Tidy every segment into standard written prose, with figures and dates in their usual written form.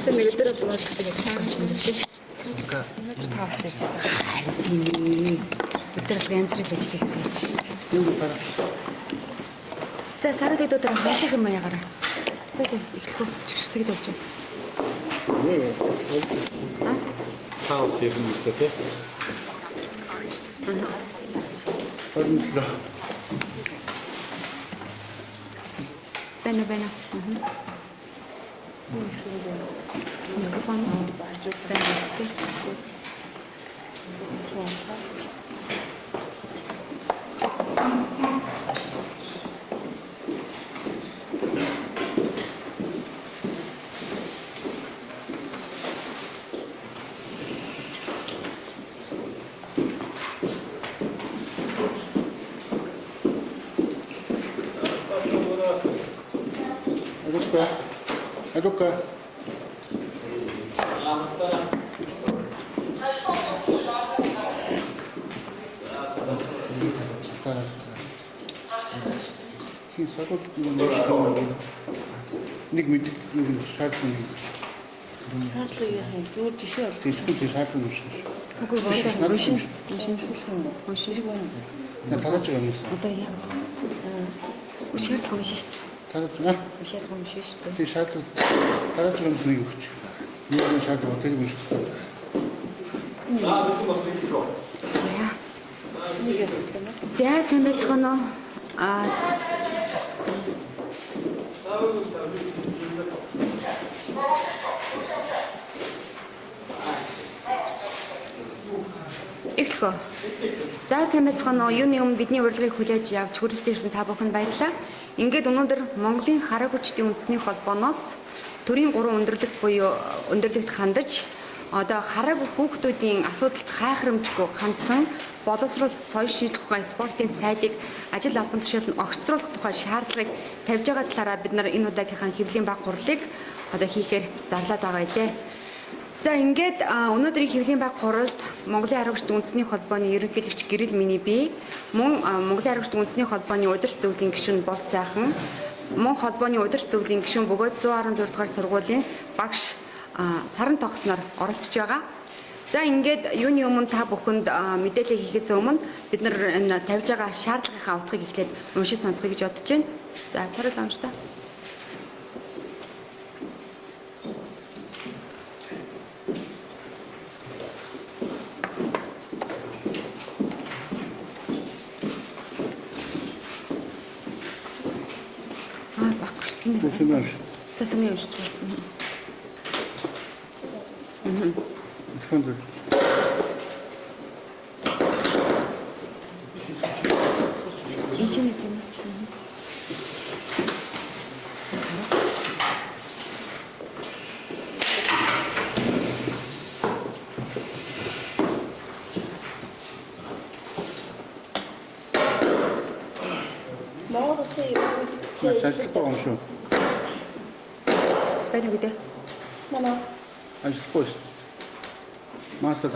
Нэгдэр болоод гэж таас явчихсан. Өдөр алга янз бүрийн ажил хийсэн гэж шүү дээ. Юу барах. За сард өдөр хашиг юм яагараа. За эхлэх үү. Чигшцэгэд болж байна. Хаос юм шүү дээ. Бэна. Микрофон зааж байна. Educa. Хисагт нэг мэд шаардлага Шаардлага зүгээр жишээ бол тийчгүй шаардлага юм шиг. Үгүй байна. Шишиг байна. Тааж байгаа юм. Одоо яа. Шаардлага биш шүү дээ. Тааж байгаа. Шаардлага биш шүү дээ. Тийм шаардлага тааж байгаа юм нэг өгч. Юу шаардлага тэр юм шиг. За сайн байцгаана уу? Эхлэв. За сайн байцгаана уу? Юуны өмнө бидний урилгыг хүлээж авч хүрэлцэн ирсэн та бүхэнд баярлалаа. Ингээд өнөөдөр Монголын хараа хүчтийн үндэсний холбооноос төрийн 3 өндөрлөгт хандаж одоо хараг хүүхдүүдийн асуудалд хайхрамжгүй хандсан боловсрол соёл шинжилгээ ухаан спортын сайдыг ажил албан тушаалд огцруулах тухай шаардлагыг тавьж байгаа талаараа бид нар энэ удаагийнхаа хэвлэлийн баг хурлыг одоо хийхээр зарлаад байгаа илээ. За ингээд өнөөдрийн хэвлэлийн баг хуралд Монголын хараа хүчтийн үндэсний холбооны ерөнхийлөгч Гэрэл Миний бий, мөн Монголын хараа хүчтийн үндэсний холбооны удирдах зөвлөлийн гишүүн Болт Сайхан, мөн холбооны удирдах зөвлөлийн гишүүн бөгөөд 116 дугаар сургуулийн багш Саран тогсноор оролцож байгаа. За ингээд юуны өмнө та бүхэнд мэдээлэл хийхээс өмнө бид нар энэ тавьж байгаа шаардлагынхаа утгыг эхлээд уншиж сонсгоё гэж бодож байна. За Саран амжтай. Słuchaj. Co są już? Ничего не сильно. Помощью. Пойдем где? Мама. А что хочешь? Мастер.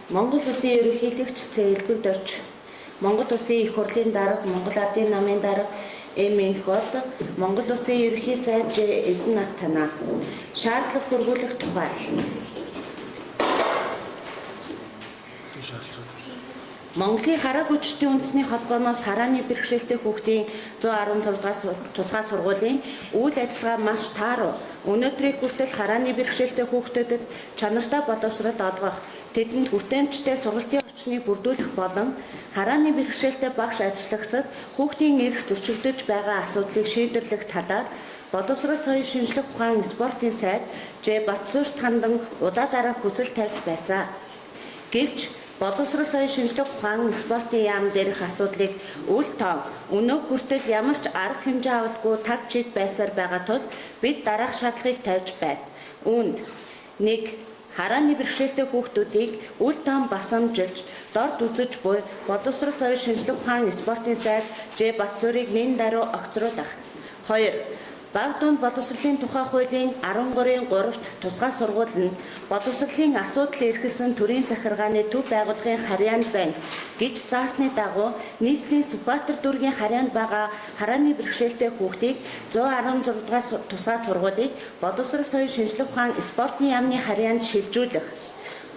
Монгол улсын ерөнхийлөгч Зээлбэг Дорж, Монгол улсын их хурлын дарга, Монгол Ардын намын дарга Эмийн хот, Монгол улсын ерөнхий сайд Эрдэнэт танаа. Шаардлага хөрвүүлэх тухай. Монголын хараа хүчтийн үндэсний холбооноос харааны бэрхшээлтэй хүүхдийн 116 тусгай сургуулийн үйл ажиллагаа маш тааруу. Өнөөдрийг хүртэл харааны бэрхшээлтэй хүүхдүүдэд чанартай боловсрол олгох, тэдэнд хүртээмжтэй сургалтын орчныг бүрдүүлэх болон харааны бэрхшээлтэй багш ажиллагсад хүүхдийн эрх зөрчигдөж байгаа асуудлыг шийдвэрлэх талаар боловсрол соёл шинжилгээ ухаан спортын сайд Ж. Батсүрт хандан удаа дараа хүсэл тавьж байсан. Гэвч боловсрол соёлын шинжилгээ ухаан спортын яам дээрх асуудлыг үл тоон өнөө хүртэл ямар ч арга хэмжээ авалгүй таг чиг байсаар байгаа тул бид дараах шаардлагыг тавьж байна. Үүнд 1. Харааны бэрхшээлтэй хүүхдүүдийг үл тоон басамжилж, дорд үзэж буй боловсрол соёлын шинжилгээ ухаан спортын сайд Ж. Батсүрийг нэн даруй огцруулах. 2. Бага дунд боловсролын тухай хуулийн 13-3-т тусгай сургууль нь боловсролын асуудал эрхэлсэн төрийн захиргааны төв байгууллагын харьяанд байна гэж заасны дагуу нийслэлийн Сүхбаатар дүүргийн харьяанд байгаа харааны бэрхшээлтэй хүүхдийг 116 дугаар тусгай сургуулийг боловсрол соёлын шинжилгээ ухаан спортын яамны харьяанд шилжүүлэх.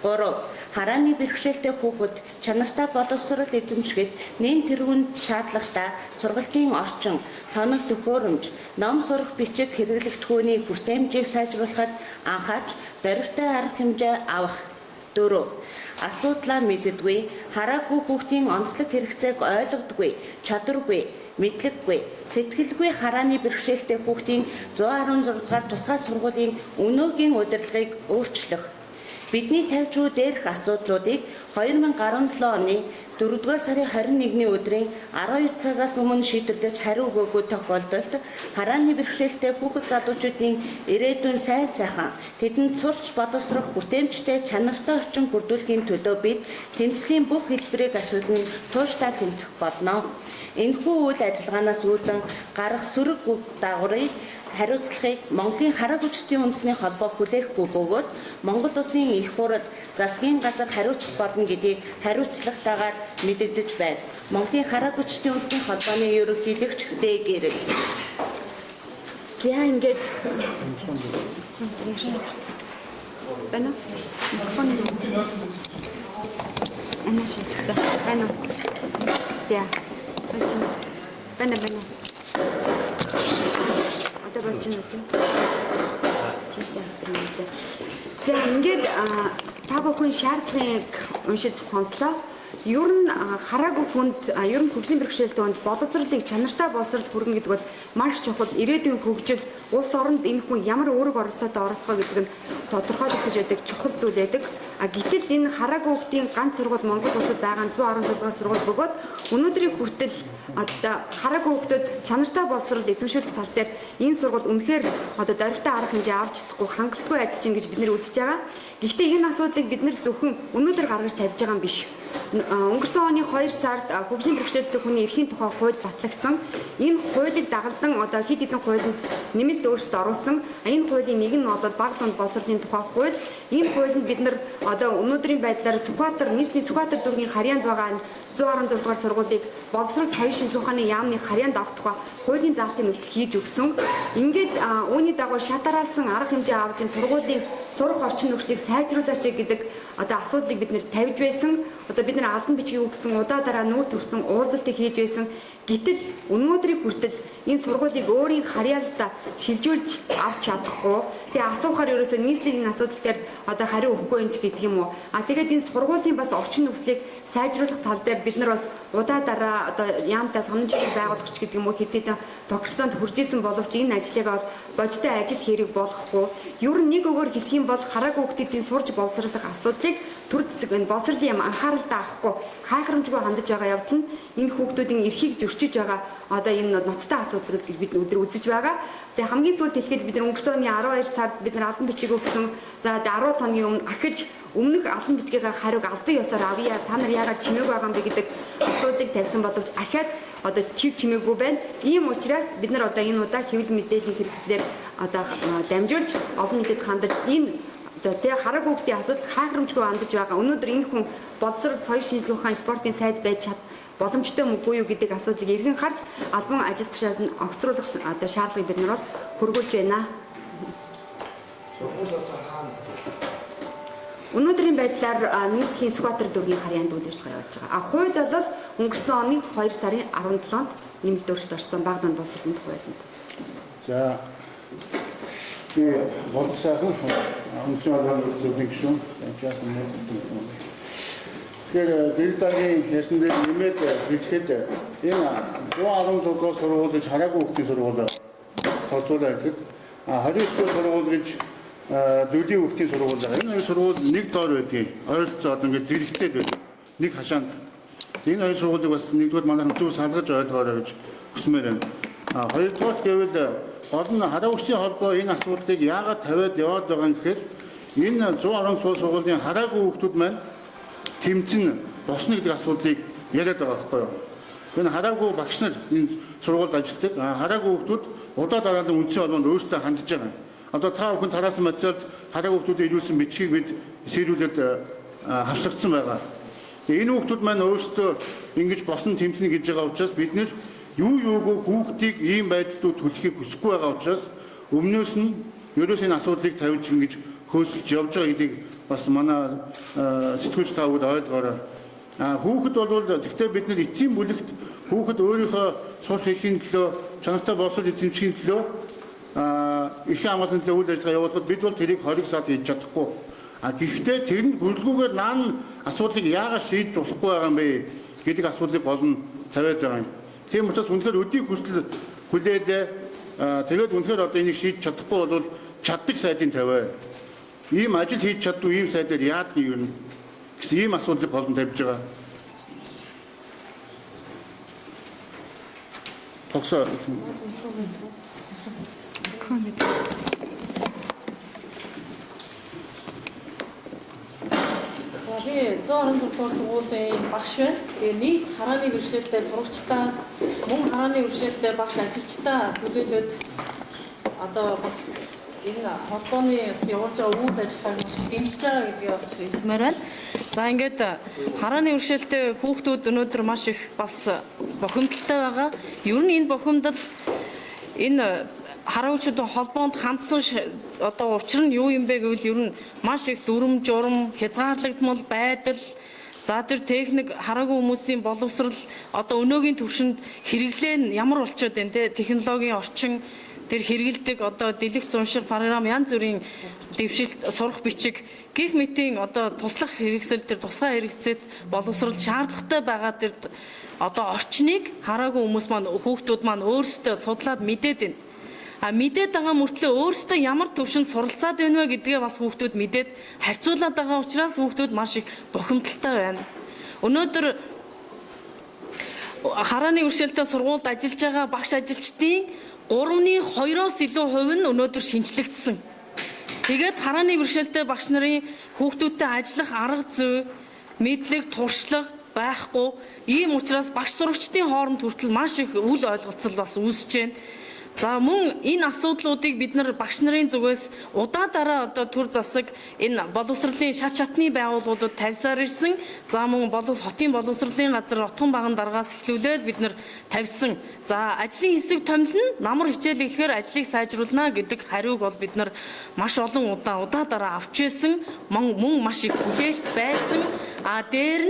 3. Харааны бэрхшээлтэй хүүхэд чанартай боловсрол эзэмшгэд нэн тэргуунд шаардлагатай сургалтын орчин, тоног төхөөрөмж, ном сурах бичиг хэрэглэгдэхүүний хүртээмжийг сайжруулахад анхаарч дөрвтэй арга хэмжээ авах. 4. Асуудлаа мэддэггүй, хараагүй хүүхдийн онцлог хэрэгцээг ойлгодоггүй, чадваргүй, мэдлэггүй, сэтгэлгүй харааны бэрхшээлтэй хүүхдийн 116 дугаар тусгай сургуулийн өнөөгийн удирдлагыг өөрчлөх. Бидний тавьж буй дээрх асуудлуудыг 2017 оны 4-р сарын 21-ний өдрийн 12 цагаас өмнө шийдвэрлэж хариу өгөөгүй тохиолдолд харааны бэрхшээлтэй хүүхэд залуучуудын ирээдүйн сайн сайхан тэдэнд сурч боловсрох хүртээмжтэй чанартай орчин бүрдүүлэхийн төлөө бид тэмцлийн бүх хэлбэрийг ашиглан тууштай тэмцэх болно. Энэхүү үйл ажиллагаанаас үүдэн гарах сөрөг дагаврыг хариуцлагыг Монголын хараа хүчтийн үндэсний холбоо хүлээхгүй бөгөөд Монгол Улсын их хурал засгийн газар хариуцах болно гэдгийг хариуцлагатайгаар мэдэгдэж байна. Монголын хараа хүчтийн үндэсний холбооны ерөнхийлөгч Д. Гэрэл. За ингээд байна. За ингээд та бүхэн шаардлагыг уншиж сонслоо. Ер нь хараагүй хүнд ер нь хөгжлийн бэрхшээлтэй хүнд боловсролыг чанартай боловсрол хүргэн гэдэг бол маш чухал. Ирээдүйн хөгжил улс оронд энэ хүн ямар үүрэг оролцоотой оролцох гэдэг нь тодорхойлогдож байдаг чухал зүйл байдаг. Гэтэл энэ хараагүй хүүхдийн ганц сургууль Монгол улсад байгаа 116 дугаар сургууль бөгөөд өнөөдрийн хүртэл одоо хараагүй хүүхдүүд чанартай боловсрол эзэмшүүлэх тал дээр энэ сургууль үнэхээр одоо дөрвтэй арга хэмжээ авч чадахгүй хангалтгүй ажиллаж байна гэж бид нэр үзэж байгаа. Гэхдээ энэ асуудлыг бид нэр зөвхөн өнөөдөр гаргаж тавьж байгаа юм биш. Өнгөрсөн оны 2 сард хөгжлийн бэрхшээлтэй хүний эрхийн тухай хууль батлагдсан. Энэ хуулийг дагалдан одоо хэд хэдэн хуулинд нэмэлт өөрчлөлт оруулсан. Энэ хуулийн нэг нь бол бага дунд боловсролын тухай хууль. Энэ хуулинд бид нар одоо өнөөдрийн байдлаар нийслэлийн Сүхбаатар дүүргийн харьяанд байгаа 116 дугаар сургуулийг боловсрол соёлын шинжилгээ ухааны яамны харьяанд авах тухай хуулийн заалтын нөхцөл хийж өгсөн. Ингээд үүний дагуу шатараалсан арга хэмжээ авч энэ сургуулийн сурах орчин нөхцөлийг сайжруулаач гэдэг одоо асуудлыг бид нэр тавьж байсан. Одоо бид нар албан бичгийг өгсөн, удаа дараа нүүр төрсөн уулзалтыг хийж байсан. Гэтэл өнөөдрийг хүртэл энэ сургуулийг өөрийн харьяалалд шилжүүлж авч чадахгүй. Тэгээ асуухаар ерөөсөө нийслэлийн энэ асуудал дээр одоо хариу өгөхгүй юм ч гэдэг юм уу. Тэгээд энэ сургуулийн бас орчин нөхцөлийг сайжруулах тал дээр бид нар бас удаа дараа одоо яамтай санамжлалт байгуулагч гэдэг юм уу хэд хэдэн тохиролцоонд хүрж исэн боловч энэ ажлыг бол бодиттой ажил хэрэг болгохгүй. Ер нь нэг өгөр хэлэх юм бол хараагүй хүүхдүүдийн сурж боловсруулах асуудлыг төр зэсэг энэ боловсролын яам анхааралтай авахгүй хайхрамжгүй хандаж байгаа явдал нь энэ хүүхдүүдийн эрхийг зөрчиж байгаа одоо энэ ноцтой асуудал гэж бид өдөр үзэж байгаа. Тэгээ хамгийн сүүлд хэлэхэд бид өнгөрсөн оны 12 сард бид албан бичиг өгсөн. За 10 хоногийн өмнө ахиж өмнөх албан бичгийн хариуг албан ёсоор авъя. Та нар яагаад чимээгүй байгаа юм бэ гэдэг асуудлыг тавьсан боловч ахаад одоо чимээгүй байна. Ийм учраас бид нар одоо энэ удаа хэвлэл мэдээллийн хэрэгслээр одоо дамжуулж олон нийтэд хандаж энэ тэгээ хараагүй хүүхдийн асуудал хайхрамжгүй хандаж байгаа. Өнөөдөр энэ хүн боловсрол соёлын шинжилгээ ухааны спортын сайд байж боломжтой мөггүй юу гэдэг асуудлыг эргэн харж албан ажилтнууд нь огцруулах одоо шаардлагыг бид нар хөргүүлж байна. Өнөөдрийн байдлаар нийслэлийн Сүхбаатар дүүргийн харьяанд үйл ажиллагаа явуулж байгаа. Хууль бол өнгөрсөн оны 2 сарын 17-нд нэмэлт өөрчлөлт орсон бага дунд боловсролын хуулинд. За би боловсролын өнгөрсөн оны зөвхөн гişүн яасан юм. Тэгэхээр дэрэлдаагийн ясны дээр нэмээд хэлэхэд энэ 116 дугаар сургуулийг хараагүй хүүхдийн сургууль тооцоолоо гэхэд 29 дугаар сургууль гэж дөрвийн хүүхдийн сургууль байгаа. Энэ сургууль нэг доор байдгийг ойролцоо одоо ингээд зэрэгцээд байдаг. нэг хашаанд энэ хоёр сургуулийг бас нэгдүгээр манайхан зөв салгаж ойлгоорой гэж хүсмээр байна. Хоёрдугаар гэвэл гол нь хараа хүчний холбоо энэ асуудлыг яагаад тавиад яваад байгаа юм гэхээр энэ 110 сургуулийн хараагүй хүүхдүүд маань тэмцэн босно гэдэг асуудлыг яриад байгаа байхгүй юу? Энэ хараагүй багш нар энэ сургуульд ажилладаг. Хараагүй хүүхдүүд удаа дараалан үндсэн холбоонд өөрсдөө хандж байгаа. Одоо та бүхэн тараасан материалд хараагүй хүүхдүүдэд ирүүлсэн бичгийг бид сэрүүлээд хавсгацсан байгаа. Энэ хүүхдүүд маань өөрсдөө ингэж босон тэмцэнэ гэж байгаа учраас бид нэр юугүй хүүхдийг ийм байдлууд түлхийг хүсэхгүй байгаа учраас өмнөөс нь ерөөс энэ асуудлыг тавьж ингэж хөөсөлж явж байгаа гэдгийг бас манай сэтгүүлч та бүхэн ойлгоорой. Хүүхэд бол тэгтээ бид нар эцсийн бүлэгт хүүхэд өөрийнхөө сурах эрхийн төлөө чанартай боловсрол эзэмшихийн төлөө эрхийн хамгаалалтын төлөө үйл ажиллагаа явуулахад бид бол тэрийг 20 сар хийж чадахгүй. Гэхдээ тэр нь хөрөлгүүгээр наан асуудлыг яагаад шийдэж болохгүй байгаа юм бэ гэдэг асуудлыг гол нь тавиад байгаа юм. Тийм учраас үнэхээр өдийг хүсэл хүлээлээ. Тэгээд үнэхээр одоо энийг шийдэж чадахгүй бол чаддаг сайдын тавиа. Ийм ажил хийж чаддгүй ийм сайдаар яадгийг юм гэсэн ийм асуудлыг гол нь тавьж байгаа. Тогсоо. Би 116 дугаар сургуулийн багш байна. Тэгээ нийт харааны бэрхшээлтэй сурагчдаа, мөн харааны бэрхшээлтэй багш ажилчдаа төлөөлөд одоо бас энэ холбооны явуулж байгаа үйл ажиллагааг дэмжиж байгаа гэдгийг бас хэлмээр байна. За ингээд харааны бэрхшээлтэй хүүхдүүд өнөөдөр маш их бас бохимдолтой байгаа. Ер нь энэ бохимдол энэ хараагчдын холбоонд хандсан одоо учир нь юу юм бэ гэвэл ер нь маш их дүрм журм хязгаарлагдмал байдал за тэр техник хараагүй хүмүүсийн боловсрал одоо өнөөгийн түвшинд хэрэглээ нь ямар болчиход байна те технологийн орчин тэр хэрэгэлдэг одоо дэлгэц унших програм янз бүрийн дэвшилт сурах бичиг гих мэтийн одоо туслах хэрэгсэл тэр тусгай хэрэгцээд боловсрал шаардлагатай байгаа тэр одоо орчныг хараагүй хүмүүс маань хүүхдүүд маань өөрсдөө судлаад мэдээд байна. Мэдээд байгаа мөртлөө өөрсдөө ямар төвшөнд суралцаад байна вэ гэдгээ бас хүүхдүүд мэдээд харьцуулаад байгаа учраас хүүхдүүд маш их бохимдолтой байна. Өнөөдөр харааны бэрхшээлтэй сургуульд ажиллаж байгаа багш ажилчдын 3/2-оос илүү хувь нь өнөөдөр шинжлэгдсэн. Тэгээд харааны бэрхшээлтэй багш нарын хүүхдүүдтэй ажиллах арга зүй, мэдлэг, туршлага байхгүй. Ийм учраас багш сурагчдын хооронд хүртэл маш их үл ойлголцол бас үүсэж байна. За мөн энэ асуудлуудыг бид нар багш нарын зүгээс удаа дараа одоо төр засаг энэ боловсролын шат шатны байгууллагуудад тавьсаар ирсэн. За мөн хотын боловсролын газар отгон баган даргаас эхлүүлээд бид нар тавьсан. За ажлын хэсэг томилно, намар хичээл эхлэхээр ажлыг сайжруулна гэдэг хариуг бол бид нар маш олон удаа дараа авч ирсэн. Мөн маш их хүлээлт байсан. Дээр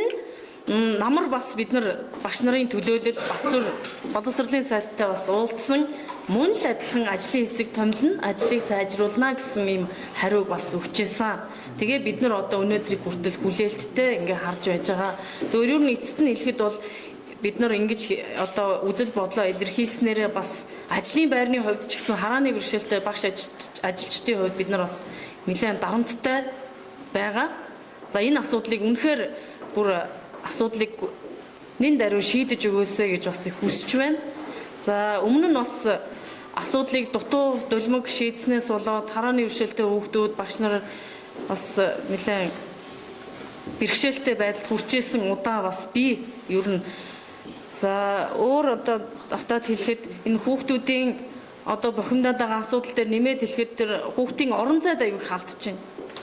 нь намар бас бид нар багш нарын төлөөлөл Батцуур боловсролын сайттай бас уулзсан. Мөн л адилхан ажлын хэсэг томилно, ажлыг сайжруулна гэсэн ийм хариуг бас өгчээсэн. Тэгээ бид нар одоо өнөөдрийг хүртэл хүлээлттэй ингээ харж байж байгаа. Зөв ер нь эцэст нь хэлэхэд бол бид нар ингэж одоо үзэл бодлоо илэрхийлснээрээ бас ажлын байрны хувьд ч гэсэн харааны бэрхшээлтэй багш ажилчдын хувьд бид нар бас нэлээд дарамттай байгаа. За энэ асуудлыг үнэхээр бүр асуудлыг нэн даруй шийдэж өгөөсэй гэж бас их хүсэж байна. За өмнө нь бас асуудлыг дутуу дулмаг шийдснээс болоод харааны бэрхшээлтэй хүүхдүүд багш нар бас нэлээд бэрхшээлтэй байдалд хүрчээсэн удаа бас би ер нь за өөр одоо автаад хэлэхэд энэ хүүхдүүдийн одоо бохимдаад байгаа асуудал дээр нэмээд хэлэхэд тэр хүүхдийн орон зайд аягүй халдж байна.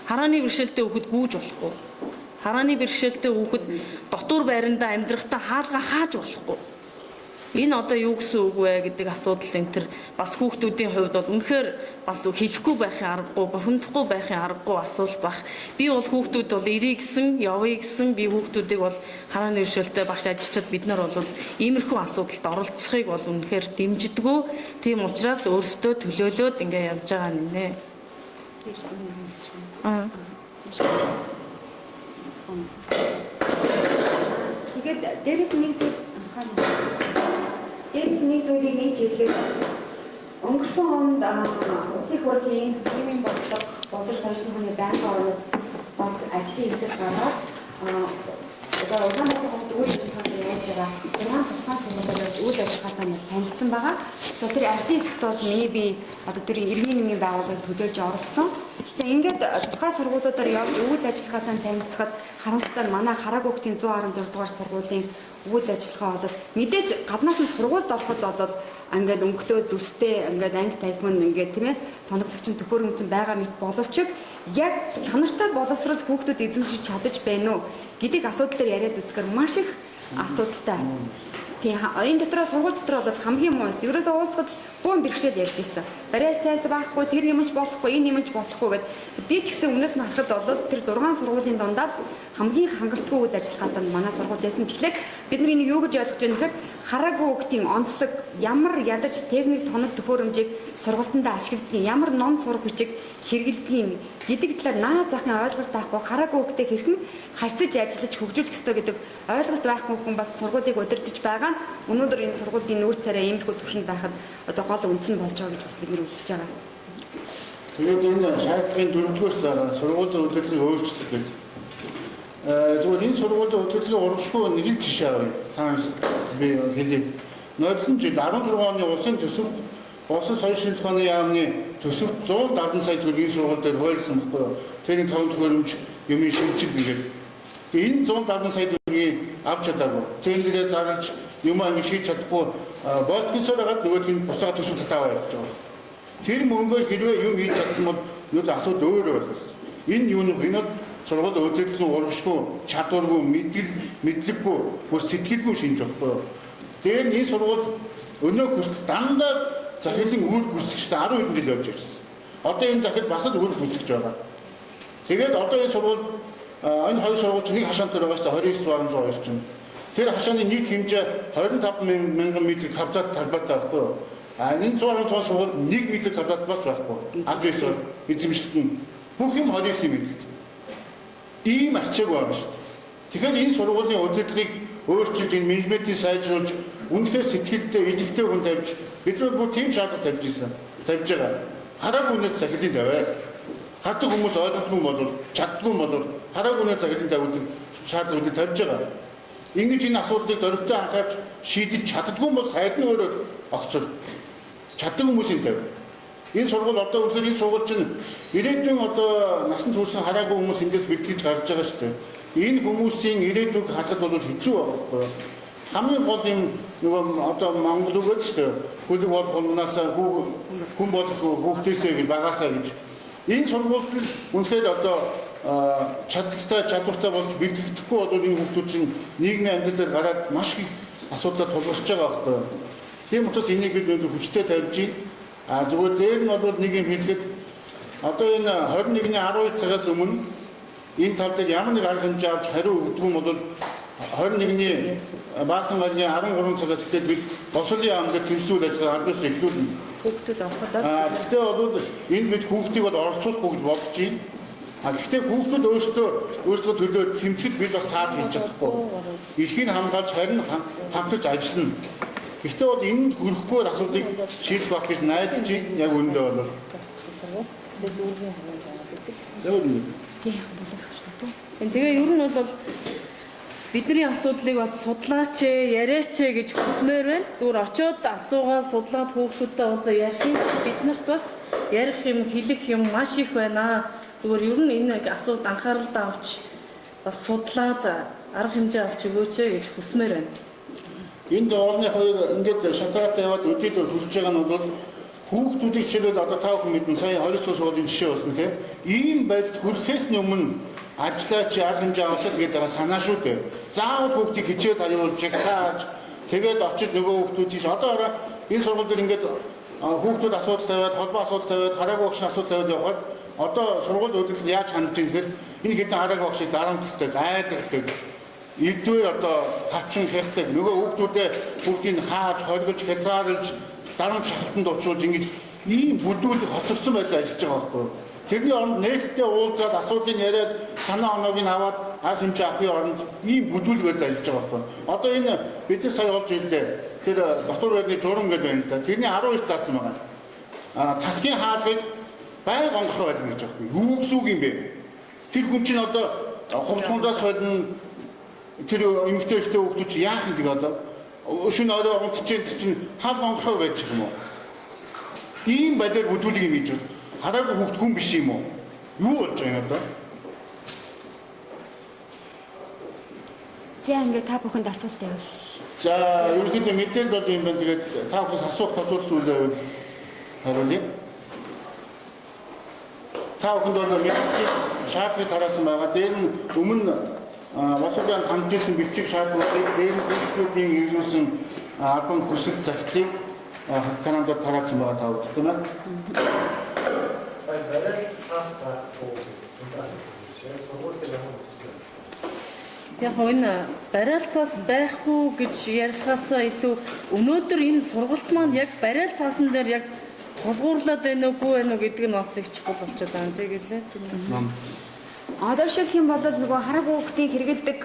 Харааны бэрхшээлтэй хүүхэд гүйж болохгүй. Харааны бэрхшээлтэй хүүхэд дотор байрандаа амьдрахтаа хаалгаа хааж болохгүй. Энэ одоо юу гэсэн үг вэ гэдэг асуудал энэ төр бас хүүхдүүдийн хувьд бол үнэхээр бас хэлэхгүй байхын аргагүй, бохимдохгүй байхын аргагүй асуулт байх. Би бол хүүхдүүд бол ирээ гэсэн, явъя гэсэн би хүүхдүүдийг бол харааны бэрхшээлтэй багш ажилчид бид нар бол иймэрхүү асуудалд оролцохыг бол үнэхээр дэмжидэггүй. Тийм учраас өөрсдөө төлөөлөөд ингээ явж байгаа нэ. Тэгээд дээрээс нэг зүйлийг нэг хэлгээд өнгөрсөн хонд улсын хурлын нийгмийн бодлого боловсрол санхүүгийн байнгын орноос бас ажлын хэсэг гараад одоо Улаанбаатар хотод үйл ажиллагаанд явж байгаа 6 тусгай сургуулиуд үйл ажиллагаатай танилцсан байгаа. За тэр ардын хэсэгт бас миний би одоо тэр иргэний нэгэн байгууллагыг төлөөлж оролцсон. За ингээд тусгай сургуулиудаар явж үйл ажиллагаатай танилцахад харамсалтай манай Хараа гүгтийн 116 дугаар сургуулийн үйл ажиллагаа бол мэдээж гаднаас нь сургуульд ороход бол ингээд өнгөтэй зүстэй ингээд анги танхимын ингээд тийм ээ тоноглагч нь төхөөрөмжсөн байгаа мэт боловч яг чанартай боловсрол хүүхдүүд эзэмшиж чадаж байна уу гэдэг асуудал дээр яриад үзэхээр маш их асуудалтай. Тийм энэ дотор сургууль дотор бол хамгийн муу эс. Ерөөсөө уулзахад бөөн бэрхшээл ярьж ирсэн. Барай цайс байхгүй, тэр юмч болохгүй, энэ юмч болохгүй гэд би ч гэсэн өмнөөс нь харахад бол тэр 6 сургуулийн дундаа хамгийн хангалтгүй үйл ажиллагаатай манай сургууль байсан. Тэгэхээр бид нар энийг юу гэж ойлгож байна гэхээр Хараагүй хүүхдийн онцлог ямар ядаж техник тоног төхөөрөмжийг сургалтандаа ашигладгийг, ямар ном сурах бичиг хэрэгэлдгийг гэдэг талаар наа захын ойлголт байхгүй Хараагүй хүүхдээ хэрхэн харьцаж ажиллаж хөгжүүлэх ёстой гэдэг ойлголт байхгүй хүн бас сургуулийг удирдах байгаа нь өнөөдөр энэ сургуулийн нүүр царай иймэрхүү төвшөнд байхад одоо гол үндэс нь болж байгаа гэж бас бид нар үзэж байгаа. Тэгээд энэ шаардлагын 4-р сард сургуулийн удирдлагыг өөрчлөлт гэдэг. Зөвхөн энэ сургуулийн удирдлагын урагшгүй нэг л жишээ авъя. Та би хэлье. Нодлон жил 16 оны улсын төсөвт Улсын соёлын шинжилгээний яамны төсөвт 170 сая төгрөгийн сургууль дээр хуваалцсан байхгүй юу? Тэрний таван төхөөрөмж юм шилжиж ингээд. Энэ 170 сая төгрөгийг авч чадаагүй. Тендерээ зарлж юм амиг хийж чадахгүй болтгосоор хагаад нөгөөдг нь буцаага төсөв татаа явж байгаа. Тэр мөнгөөр хэрвээ юм хийж чадсан бол юу ч асуудал өөр байх байсан. Энэ юу нэг сургууль удирдлагын урагшгүй, чадваргүй, мэдлэггүй, бүр сэтгэлгүй шинж байхгүй юу? Тэр нь энэ сургууль өнөө хүртэл дандаа захирлын үйл гүйцэтгэгчтэй 10 хэдэн жил явж ирсэн. Одоо энэ захирал бас л үйл гүйцэтгэж байгаа. Тэгээд одоо энэ сургууль энэ хоёр сургууль нэг хашаан дээр байгаа шүү дээ 29.6 чинь. Тэр хашааны нийт хэмжээ 25,000 м квадрат талбайтай байхгүй юу? Энэ 116 сургууль 1 м квадрат бас байхгүй. Агресс эзэмшлэлт нь бүх юм 29 м. Ийм арчааг байна шүү дээ. Тэгэхээр энэ сургуулийн удирдлагыг өөрчилж энэ менежментийг сайжруулж үнэхээр сэтгэлдээ идэвхтэй хүн тавьж бид нар бүр тийм шаардлага тавьж байгаа. Хараагүй үнэт захирлын тавиад хардаг хүмүүс ойлгохгүй бол чаддгүй бол хараагүй үнэт захирлын тавьдаг шаардлагыг тавьж байгаа. Ингэж энэ асуудлыг дөрөвтэй анхаарч шийдэж чаддгүй бол сайд нь өөрөө огцор чаддаг хүмүүсийн тавь. Энэ сургууль одоо үнэхээр энэ сургууль чинь ирээдүйн одоо насанд хүрсэн хараагүй хүмүүс эндээс бэлтгэж гарч байгаа шүү дээ. Энэ хүмүүсийн ирээдүйг харахад бол хэцүү байхгүй юу? Хамгийн гол юм нөгөө одоо Монгол үгээд шүү дээ. Хөлөг болох унаасаа хүн болох хүүхдээсээ гэж багасаа гэж. Энэ сургуульд үнэхээр одоо чадвартай болж бэлтгэхгүй бол энэ хүүхдүүд чинь нийгмийн амьдралаар гараад маш их асуудал тулгарч байгаа байхгүй юу? Тийм учраас энийг бид хүчтэй тавьж зүгээр дээр нь бол нэг юм хэлэхэд одоо энэ 21-ний 12 цагаас өмнө энэ тал дээр ямар нэг арга хэмжээ авч хариу өгдөг юм бол 21-ний баасан гарны 13 цагаас эхлээд бид боловсролын яамд тэмцэл ажиллагаа хадгалж эхлүүлнэ. Хүүхдүүд авахад гэхдээ бол энэ бид хүүхдийг бол оролцуулахгүй гэж бодож байна. Гэхдээ хүүхдүүд өөрсдөө төлөө тэмцэхэд бид бас саад хийж чадахгүй. Эрхийг хамгаалж харин хамтарч ажиллана. Гэхдээ бол энд хүрэхгүй асуудлыг шийдэх байх гэж найдаж яг үүндээ бол. Тэгээ ер нь бол бидний асуудлыг бас судлаач яриач гэж хүсмээр байна. Зүгээр очиод асуугаад судлаад хүүхдүүдтэй уулзаа ярих биднэрт бас ярих юм хэлэх юм маш их байна. Зүгээр ер нь энэ асуудал анхааралтай авч бас судлаад арга хэмжээ авч өгөөч гэж хүсмээр байна. Энд орны хоёр ингээд шантараатай яваад өдөрт хүрч байгаа нь бол хүүхдүүдийг чирээд одоо та бүхэн мэдэн сая 20 цус уулын жишээ болсон тийм. Ийм байдалд хүрэхээс өмнө ажиллаач арга хэмжээ авах гэдэг санаа шүү дээ. Заавал хүүхдийг хичээд аюулж жагсааж тэгээд очиж нөгөө хүүхдүүдийг одоо энэ сургууль дээр ингээд хүүхдүүд асуудал тавиад холбоо асуудал тавиад хараагүй багш асуудал тавиад явхад одоо сургууль удирдлага яаж хандж байгаа гэхээр энэ хэдэн хараагүй багшийг дарамтдаг, айдагдаг эдгээр одоо хачин хэрэгтэй нөгөө хүүхдийг хааж, хоригж, хязгаарлаж дарамт шахалтанд орчуулж ингэж ийм бүдүүлэг хоцорсон байдлаар ажиллаж байгаа байхгүй юу? Тэрний оронд нээлттэй уулзаад асуудлыг яриад санаа оноог нь аваад арга хэмжээ авахын оронд ийм бүдүүлэг байдлаар ажиллаж байгаа байхгүй юу? Одоо энэ бид нар сая олж ирлээ. Тэр дотор байрны журам гэдэг байна л да. Тэрний 12 заасан байгаа. Тасгийн хаалгыг байнга онгохоо байдаг гэж байгаа байхгүй юу? Юу гэсэн үг юм бэ? Тэр хүн чинь одоо хувцсундаас солино тэр эмэгтэй ихтэй хүүхдүүд чи яах гэдэг одоо өшин орой унтчихээд чинь хаал онгохоо байж юм уу? Ийм байдлаар бүдүүлэг юм хийж бол хараагүй хүүхд хүн биш юм уу? Юу болж байгаа юм одоо? За ингээд та бүхэнд асуулт байвал. За ерөнхийдөө мэдээлэл бол юм байна. Тэгээд та бүхэн асуулт тодруулсан үйл хариулъя. Та бүхэнд бол мэдээлэл шаардлагыг тараасан байгаа. Тэр нь өмнө Босогийн хамтдсан бичиг шаардлагыг дээр нь хүүхдүүдийн ирүүлсэн албан хүсэл захидлыг Канадад тараасан байгаа та бүхэн тийм ээ. Сайн барай цаас байхгүй зундаас сургуультай явах хэрэгтэй. Яг энэ бариалцаас байхгүй гэж ярихаас илүү өнөөдөр энэ сургалт маань яг бариалцаасан дээр яг тулгуурлаад байна уугүй байна уу гэдэг нь бас их чухал болчиход байгаа юм тэгэлээ. Одоо жишээлх юм бол нөгөө хараагүй хүүхдийг хэрэгэлдэг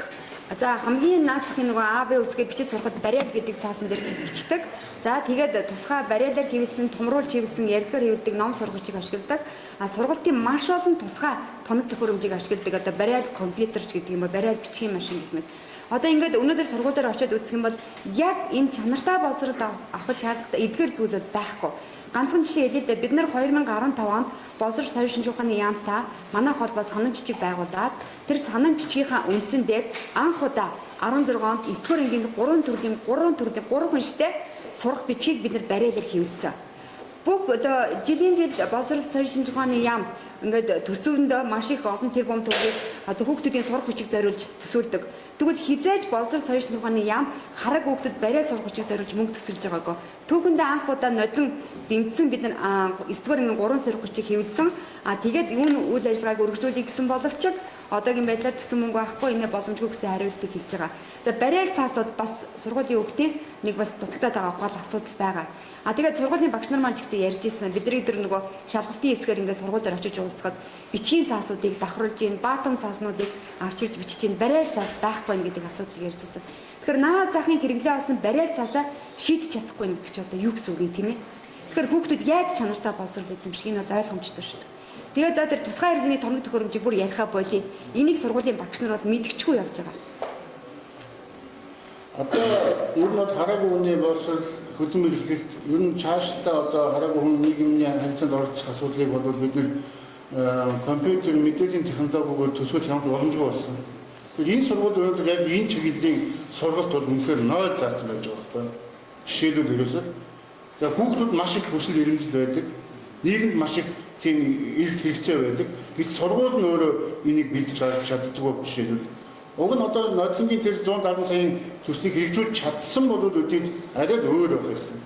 за хамгийн наацхийн нөгөө А Б үсгээ бичиж сурахад бариал гэдэг цаасан дээр бичдэг. За тэгээд тусгай бариалаар хэвлсэн, томруулж хэвлсэн, ярдгаар хэвлдэг ном сургагчийг ашигладаг. А сургалтын маш олон тусгай тоног төхөөрөмжийг ашигладаг. Одоо бариал компьютерч гэдэг юм ба бариал бичгийн машин гэх мэт. Одоо ингээд өнөөдөр сургуулиар очиод үзэх юм бол яг энэ чанартай боловсрол авах шаардлагатай эдгээр зүйл бол байхгүй. Ганцхан жишээ хэлээ дээ бид нар 2015 онд боловсрол соёлын шинжилгээ ухааны яамтай манай холбоо санам жижиг байгуулад тэр санам жижигийнхаа үндсэн дээр анх удаа 16 онд 9-р ангийн 3 хүнштэй сурах бичгийг бид нар бариалаар хэвлэсэн. Бүх одоо жилийн жил боловсрол соёлын шинжилгээ ухааны яам ингээд төсөвөндөө маш их олон тэрбум төгрөгийг одоо хүүхдүүдийн сурах хүчийг зориулж төсөөлдөг. Тэгвэл хизээж боловсрол соёлын шинжилгээ ухааны яам хараг хүүхдэд бариа сурах хүчийг зориулж мөнгө төсөлж байгаагүй. Түүхэндээ анх удаа нодлон дэмжсэн бид нар 9-р ангийн 3 сурах хүчийг хэвлэсэн. Тэгээд юуны үйл ажиллагааг үргэлжлүүлэх гэсэн боловч одоогийн байдлаар төсөн мөнгө авахгүй энэ боломжгүй гэсэн хариултыг хэлж байгаа. За бариал цаас бол бас сургуулийн хүүхдийн нэг бас дутагдаад байгаа гол асуудал байгаа. Тэгээд сургуулийн багш нар маань ч гэсэн ярьж ирсэн. Бидний өдөр нөгөө шалгалтын хэсгээр ингээд сургуулиар очиж уулзахад бичгийн цаасуудыг давхруулж ийн, баатам цааснуудыг авчирч бичиж ийн, бариал цаас байхгүй нэ гэдэг асуудлыг ярьж ирсэн. Тэгэхээр наад захын хэрэглээ болсон бариал цаасаа шийдэж чадахгүй нэ гэдэг чи одоо юу гэсэн үг юм тийм ээ? Тэгэхээр хүүхдүүд яаж чанартай боловсрол эзэмших нь бол ойлгомжтой шүү дээ. Тэгээд за тэр тусгай хэрэглээний тоног төхөөрөмжийг бүр яриахаа болий. Энийг сургуулийн багш нар бол мэдчихгүй явж байгаа. Одоо ер нь хараагүй хүний боловсрол хөдөлмөр эрхлэлт ер нь цаашдаа одоо хараагүй хүн нийгмийн харилцаанд оролцох асуудлыг бол бид нэр компьютер мэдээллийн технологиор төсөөлөх ямар боломжгүй болсон. Тэгэхээр энэ сургууль өнөөдөр яг энэ чиглэлийн сургалт бол үнэхээр нойл заасан байж байгаа байхгүй. Жишээлбэл ерөөсөө тэгээ хүүхдүүд маш их хүсэл эрмэлзэл байдаг. Нийгэмд маш их тийм эрэлт хэрэгцээ байдаг. Бид сургууль нь өөрөө энийг бэлдэж чаддаггүй жишээлбэл. Уг нь одоо нодлонгийн тэр 170 саяын төслийг хэрэгжүүлж чадсан бол үдийг арай өөр байх байсан.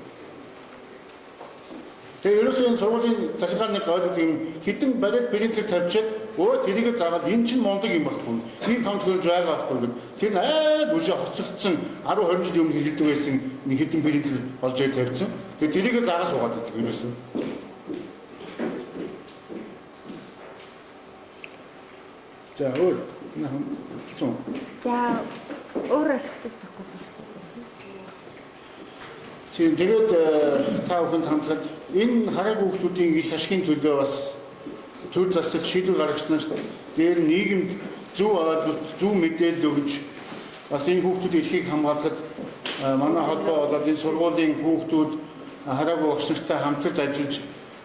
Тэгээ ерөөсөө энэ сургуулийн захиргааны ойлгох юм хідэн бариад принтер тавьчихад өө тэрийг заагаад энэ чинь мундаг юм байхгүй. Ийм компьютер байгаа байхгүй гэд. Тэр айд үшээ хоцрогдсон 10-20 жил өмнө хэрэглэдэг байсан нэг хідэн принтер болж тавьсан. Тэгээ тэрийг заагаад суугаад байдаг ерөөсөө. За өөр За өөр асуулт байхгүй байна. Тэгээд та бүхэнд хандхад энэ хараагүй хүүхдүүдийн их ашигын төлөө бас төр засаг шийдвэр гаргаснаас дээр нийгэмд зөв ойлголт, зөв мэдээлэл өгж бас энэ хүүхдүүдийн эрхийг хамгаалахад манай холбоо болоод энэ сургуулийн хүүхдүүд хараагүй багш нартай хамтарч ажиллаж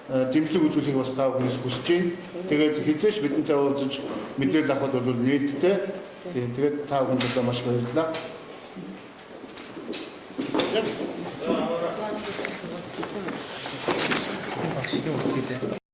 дэмжлэг үзүүлэхийг бас та бүхнээс хүсэж байна. Тэгээд хизээш бидэнтэй уулзаж мэдээлэл авахд бол нээлттэй. Тэгээд та бүхэнд маш их баярлалаа.